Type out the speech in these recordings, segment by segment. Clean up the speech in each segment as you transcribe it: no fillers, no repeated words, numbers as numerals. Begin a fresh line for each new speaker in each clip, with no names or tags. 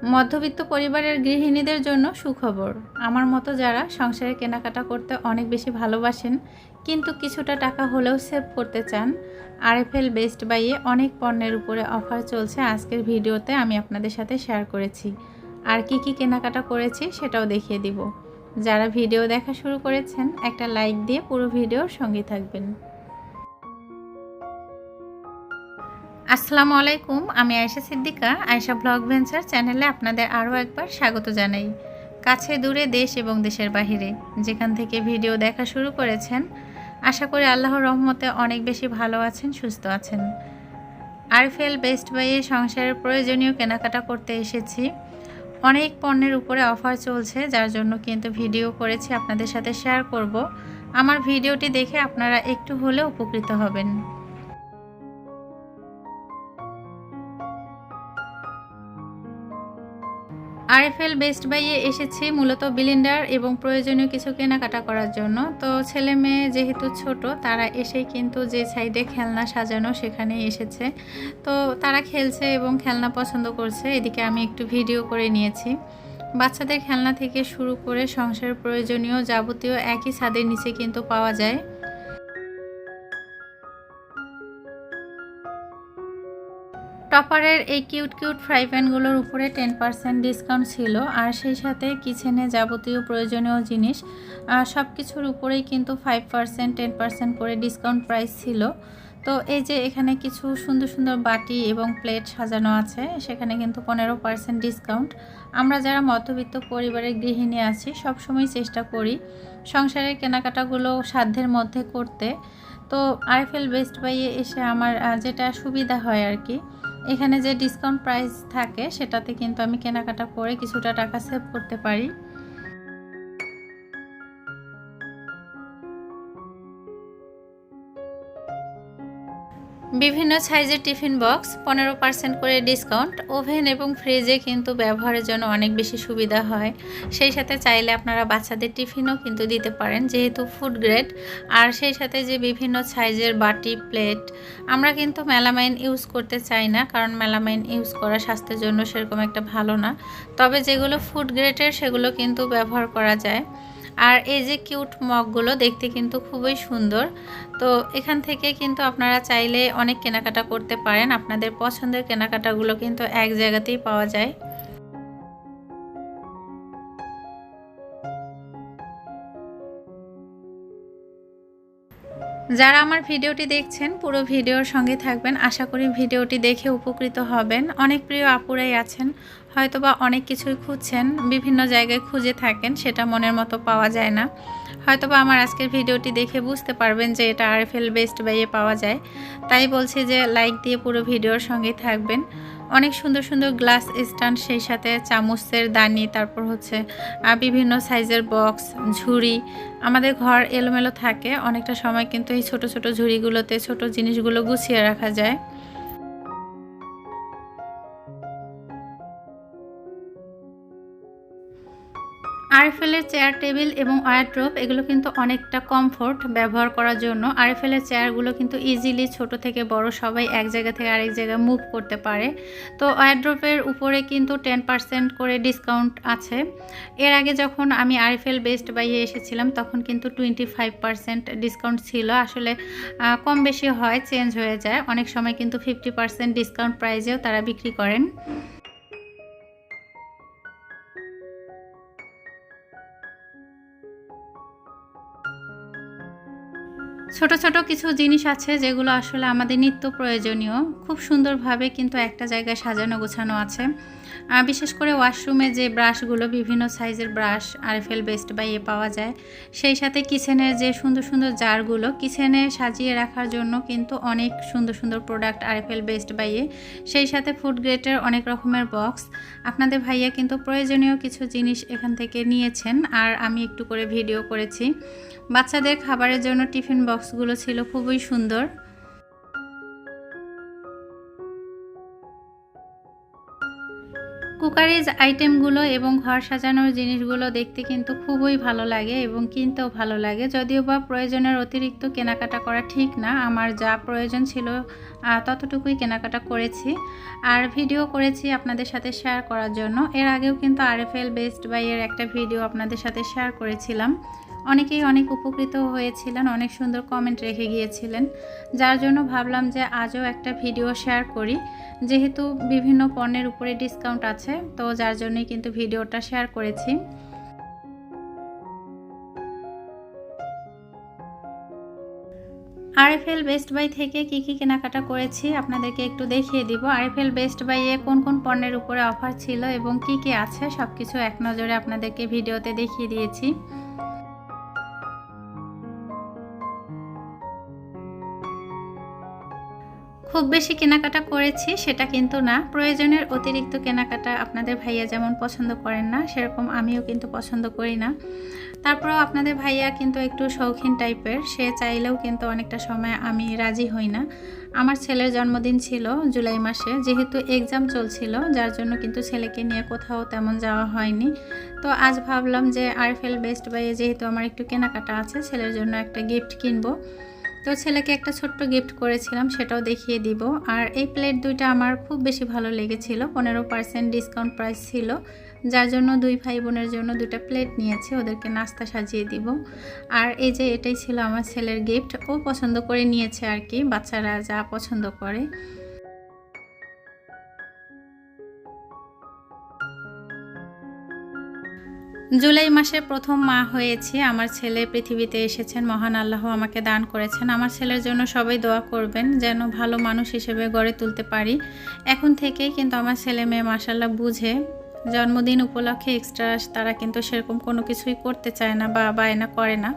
মধ্যবিত্ত পরিবারের গৃহিণীদের জন্য সুখবর। আমার মতো যারা সংসারে কেনাকাটা করতে অনেক বেশি ভালোবাসেন কিন্তু কিছুটা টাকা হলেও সেভ করতে চান, আরএফএল বেস্ট বাইয়ে অনেক পণ্যের উপরে অফার চলছে। আজকের ভিডিওতে আমি আপনাদের সাথে শেয়ার করেছি, আর কি কি কেনাকাটা করেছি সেটাও দেখিয়ে দিব। যারা ভিডিও দেখা শুরু করেছেন একটা লাইক দিয়ে পুরো ভিডিওর সঙ্গে থাকবেন। আসসালামু আলাইকুম, আমি আয়েশা সিদ্দিকা। আয়েশা ব্লগ ভেঞ্চার চ্যানেলে আপনাদের আরও একবার স্বাগত জানাই। কাছে দূরে, দেশ এবং দেশের বাহিরে যেখান থেকে ভিডিও দেখা শুরু করেছেন, আশা করি আল্লাহর রহমতে অনেক বেশি ভালো আছেন, সুস্থ আছেন। আরএফএল বেস্ট বাইয়ে সংসারের প্রয়োজনীয় কেনাকাটা করতে এসেছি। অনেক পণ্যের উপরে অফার চলছে, যার জন্য কিন্তু ভিডিও করেছি, আপনাদের সাথে শেয়ার করব। আমার ভিডিওটি দেখে আপনারা একটু হলেও উপকৃত হবেন। আরএফএল বেস্ট বাইয়ে এসেছি মূলত ব্লেন্ডার এবং প্রয়োজনীয় কিছু কেনাকাটা করার জন্য। তো ছেলে মেয়ে যেহেতু ছোট, তারা এসেই কিন্তু যে সাইডে খেলনা সাজানো সেখানেই এসেছে। তো তারা খেলছে এবং খেলনা পছন্দ করছে, এদিকে আমি একটু ভিডিও করে নিয়েছি। বাচ্চাদের খেলনা থেকে শুরু করে সংসারের প্রয়োজনীয় যাবতীয় একই ছাদের নিচে কিন্তু পাওয়া যায়। টপারের এই কিউট কিউট ফ্রাই প্যানগুলোর উপরে 10% ডিসকাউন্ট ছিল, আর সেই সাথে কিচেনে যাবতীয় প্রয়োজনীয় জিনিস সব কিছুর উপরেই কিন্তু 5% 10% করে ডিসকাউন্ট প্রাইস ছিল। তো এই যে এখানে কিছু সুন্দর সুন্দর বাটি এবং প্লেট সাজানো আছে, সেখানে কিন্তু 15% ডিসকাউন্ট। আমরা যারা মধ্যবিত্ত পরিবারের গৃহিণী আছি, সবসময় চেষ্টা করি সংসারের কেনাকাটাগুলো সাধ্যের মধ্যে করতে। তো আরএফএল বেস্ট বাইয়ে এসে আমার যেটা সুবিধা হয় আর কি, এখানে যে ডিসকাউন্ট প্রাইস থাকে সেটাতে কিন্তু আমি কেনাকাটা করে কিছুটা টাকা সেভ করতে পারি। বিভিন্ন সাইজের টিফিন বক্স 15% করে ডিসকাউন্ট। ওভেন এবং ফ্রিজে কিন্তু ব্যবহারের জন্য অনেক বেশি সুবিধা হয়। সেই সাথে চাইলে আপনারা বাচ্চাদের টিফিনও কিন্তু দিতে পারেন, যেহেতু ফুড গ্রেড। আর সেই সাথে যে বিভিন্ন সাইজের বাটি প্লেট, আমরা কিন্তু মেলামাইন ইউজ করতে চাই না, কারণ মেলামাইন ইউজ করা স্বাস্থ্যের জন্য সেরকম একটা ভালো না। তবে যেগুলো ফুড গ্রেডের সেগুলো কিন্তু ব্যবহার করা যায়। আর এই যে কিউট মগগুলো দেখতে কিন্তু খুবই সুন্দর। তো এখান থেকে কিন্তু আপনারা চাইলে অনেক কেনাকাটা করতে পারেন। আপনাদের পছন্দের কেনাকাটাগুলো কিন্তু এক জায়গাতেই পাওয়া যায়। যারা আমার ভিডিওটি দেখছেন পুরো ভিডিওর সঙ্গে থাকবেন, আশা করি ভিডিওটি দেখে উপকৃত হবেন। অনেক প্রিয় আপুরাই আছেন, হয়তোবা অনেক কিছুই খুঁজছেন, বিভিন্ন জায়গায় খুঁজে থাকেন, সেটা মনের মতো পাওয়া যায় না। হয়তোবা আমার আজকের ভিডিওটি দেখে বুঝতে পারবেন যে এটা আরএফএল বেস্ট বাইয়ে পাওয়া যায়। তাই বলছি যে লাইক দিয়ে পুরো ভিডিওর সঙ্গেই থাকবেন। অনেক সুন্দর সুন্দর গ্লাস স্ট্যান্ড, সেই সাথে চামচের দানি, তারপর হচ্ছে বিভিন্ন সাইজের বক্স, ঝুড়ি। আমাদের ঘর এলোমেলো থাকে, অনেকটা সময় কিন্তু এই ছোট ছোট ঝুড়িগুলোতে ছোট জিনিসগুলো গুছিয়ে রাখা যায়। আরএফএলের চেয়ার টেবিল এবং ওয়ারড্রোব, এগুলো কিন্তু অনেকটা কমফোর্ট ব্যবহার করার জন্য। আরএফএলের চেয়ারগুলো কিন্তু ইজিলি ছোট থেকে বড় সবাই এক জায়গা থেকে আরেক জায়গায় মুভ করতে পারে। তো ওয়ারড্রোবের উপরে কিন্তু 10% করে ডিসকাউন্ট আছে। এর আগে যখন আমি আরএফএল বেস্ট বাইয়ে এসেছিলাম তখন কিন্তু 25% ডিসকাউন্ট ছিল। আসলে কম বেশি হয়, চেঞ্জ হয়ে যায়, অনেক সময় কিন্তু 50% ডিসকাউন্ট প্রাইজেও তারা বিক্রি করেন। ছোট ছোট কিছু জিনিস আছে যেগুলো আসলে আমাদের নিত্য প্রয়োজনীয়, খুব সুন্দরভাবে কিন্তু একটা জায়গায় সাজানো গোছানো আছে। বিশেষ করে ওয়াশরুমে যে ব্রাশগুলো, বিভিন্ন সাইজের ব্রাশ আরএফএল বেস্ট বাইয়ে পাওয়া যায়। সেই সাথে কিচেনের যে সুন্দর সুন্দর জারগুলো, কিচেনে সাজিয়ে রাখার জন্য কিন্তু অনেক সুন্দর সুন্দর প্রোডাক্ট আরএফএল বেস্ট বাইয়ে। সেই সাথে ফুড গ্রেডের অনেক রকমের বক্স। আপনাদের ভাইয়া কিন্তু প্রয়োজনীয় কিছু জিনিস এখান থেকে নিয়েছেন, আর আমি একটু করে ভিডিও করেছি। বাচ্চাদের খাবারের জন্য টিফিন বক্সগুলো ছিল খুবই সুন্দর। কুকারিজ আইটেমগুলো এবং ঘর সাজানোর জিনিসগুলো দেখতে কিন্তু খুবই ভালো লাগে এবং কিনতেও ভালো লাগে। যদিও বা প্রয়োজনের অতিরিক্ত কেনাকাটা করা ঠিক না, আমার যা প্রয়োজন ছিল ততটুকুই কেনাকাটা করেছি আর ভিডিও করেছি আপনাদের সাথে শেয়ার করার জন্য। এর আগেও কিন্তু আরএফএল বেস্ট বাইয়ের একটা ভিডিও আপনাদের সাথে শেয়ার করেছিলাম। অনেকেই অনেক উপকৃত হয়েছিলেন, অনেক সুন্দর কমেন্ট রেখে গিয়েছিলেন, যার জন্য ভাবলাম যে আজও একটা ভিডিও শেয়ার করি। যেহেতু বিভিন্ন পণ্যের উপরে ডিসকাউন্ট আছে, তো যার জন্যই কিন্তু ভিডিওটা শেয়ার করেছি। আরএফএল বেস্ট বাই থেকে কি কি কেনাকাটা করেছি আপনাদেরকে একটু দেখিয়ে দিব। আরএফএল বেস্ট বাইয়ে কোন কোন পণ্যের উপরে অফার ছিল এবং কি কি আছে সবকিছু এক নজরে আপনাদেরকে ভিডিওতে দেখিয়ে দিয়েছি। খুব বেশি কেনাকাটা করেছি সেটা কিন্তু না, প্রয়োজনের অতিরিক্ত কেনাকাটা আপনাদের ভাইয়া যেমন পছন্দ করেন না, সেরকম আমিও কিন্তু পছন্দ করি না। তারপরেও আপনাদের ভাইয়া কিন্তু একটু শৌখিন টাইপের, সে চাইলেও কিন্তু অনেকটা সময় আমি রাজি হই না। আমার ছেলের জন্মদিন ছিল জুলাই মাসে, যেহেতু এক্সাম চলছিল, যার জন্য কিন্তু ছেলেকে নিয়ে কোথাও তেমন যাওয়া হয়নি। তো আজ ভাবলাম যে আরএফএল বেস্ট বাইয়ে যেহেতু আমার একটু কেনাকাটা আছে, ছেলের জন্য একটা গিফট কিনবো। তো ছেলেকে একটা ছোট্ট গিফট করেছিলাম, সেটাও দেখিয়ে দিব। আর এই প্লেট দুইটা আমার খুব বেশি ভালো লেগেছিল, 15% ডিসকাউন্ট প্রাইস ছিল, যার জন্য দুই ভাই বোনের জন্য দুটা প্লেট নিয়েছি, ওদেরকে নাস্তা সাজিয়ে দিব। আর এই যে এটাই ছিল আমার ছেলের গিফট, ও পছন্দ করে নিয়েছে আর কি, বাচ্চারা যা পছন্দ করে। জুলাই মাসে প্রথম মা হয়েছি, আমার ছেলে পৃথিবীতে এসেছেন, মহান আল্লাহ আমাকে দান করেছেন। আমার ছেলের জন্য সবাই দোয়া করবেন যেন ভালো মানুষ হিসেবে গড়ে তুলতে পারি। এখন থেকেই কিন্তু আমার ছেলে মেয়ে মাশাআল্লাহ বুঝে, জন্মদিন উপলক্ষে এক্সট্রা তারা কিন্তু সেরকম কোনো কিছুই করতে চায় না বা বায়না করে না।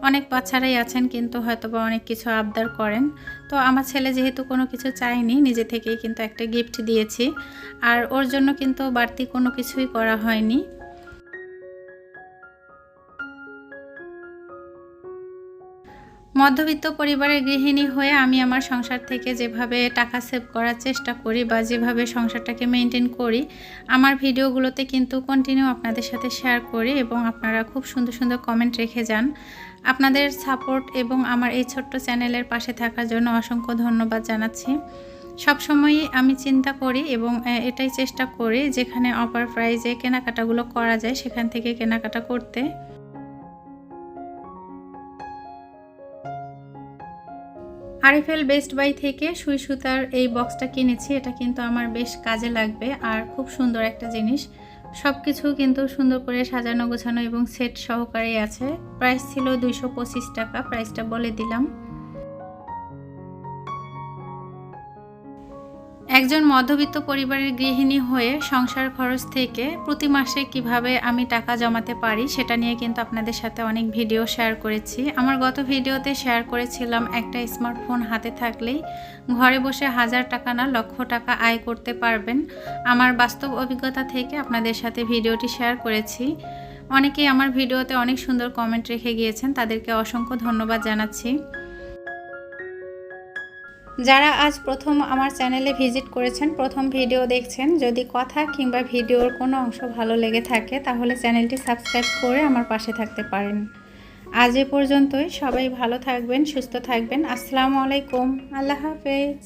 অনেক বাচ্চারাই আছেন কিন্তু হয়তোবা অনেক কিছু আবদার করেন। তো আমার ছেলে যেহেতু কোনো কিছু চায়নি, নিজে থেকেই কিন্তু একটা গিফট দিয়েছি, আর ওর জন্য কিন্তু বাড়তি কোনো কিছুই করা হয়নি। মধ্যবিত্ত পরিবারের গৃহিণী হয়ে আমি আমার সংসার থেকে যেভাবে টাকা সেভ করার চেষ্টা করি বা যেভাবে সংসারটাকে মেনটেন করি, আমার ভিডিওগুলোতে কিন্তু কন্টিনিউ আপনাদের সাথে শেয়ার করি এবং আপনারা খুব সুন্দর সুন্দর কমেন্ট রেখে যান। আপনাদের সাপোর্ট এবং আমার এই ছোট্ট চ্যানেলের পাশে থাকার জন্য অসংখ্য ধন্যবাদ জানাচ্ছি। সবসময়ই আমি চিন্তা করি এবং এটাই চেষ্টা করি যেখানে অফার প্রাইজে কেনাকাটাগুলো করা যায় সেখান থেকে কেনাকাটা করতে। আরএফএল বেস্ট বাই থেকে সুই সুতার এই বক্সটা কিনেছি, এটা কিন্তু আমার বেশ কাজে লাগবে আর খুব সুন্দর একটা জিনিস। সব কিছু কিন্তু সুন্দর করে সাজানো গোছানো এবং সেট সহকারে আছে। প্রাইস ছিল 225 টাকা, প্রাইসটা বলে দিলাম। একজন মধ্যবিত্ত পরিবারের গৃহিণী হয়ে সংসার খরচ থেকে প্রতি মাসে কিভাবে আমি টাকা জমাতে পারি সেটা নিয়ে কিন্তু আপনাদের সাথে অনেক ভিডিও শেয়ার করেছি। আমার গত ভিডিওতে শেয়ার করেছিলাম একটা স্মার্টফোন হাতে থাকলেই ঘরে বসে 1000 টাকা না লক্ষ টাকা আয় করতে পারবেন। আমার বাস্তব অভিজ্ঞতা থেকে আপনাদের সাথে ভিডিওটি শেয়ার করেছি। অনেকেই আমার ভিডিওতে অনেক সুন্দর কমেন্ট রেখে গিয়েছেন, তাদেরকে অসংখ্য ধন্যবাদ জানাচ্ছি। যারা আজ প্রথম আমার চ্যানেলে ভিজিট করেছেন, প্রথম ভিডিও দেখছেন, যদি কথা কিংবা ভিডিওর কোনো অংশ ভালো লেগে থাকে তাহলে চ্যানেলটি সাবস্ক্রাইব করে আমার পাশে থাকতে পারেন। আজ এ পর্যন্তই, সবাই ভালো থাকবেন, সুস্থ থাকবেন। আসসালামু আলাইকুম, আল্লাহ হাফেজ।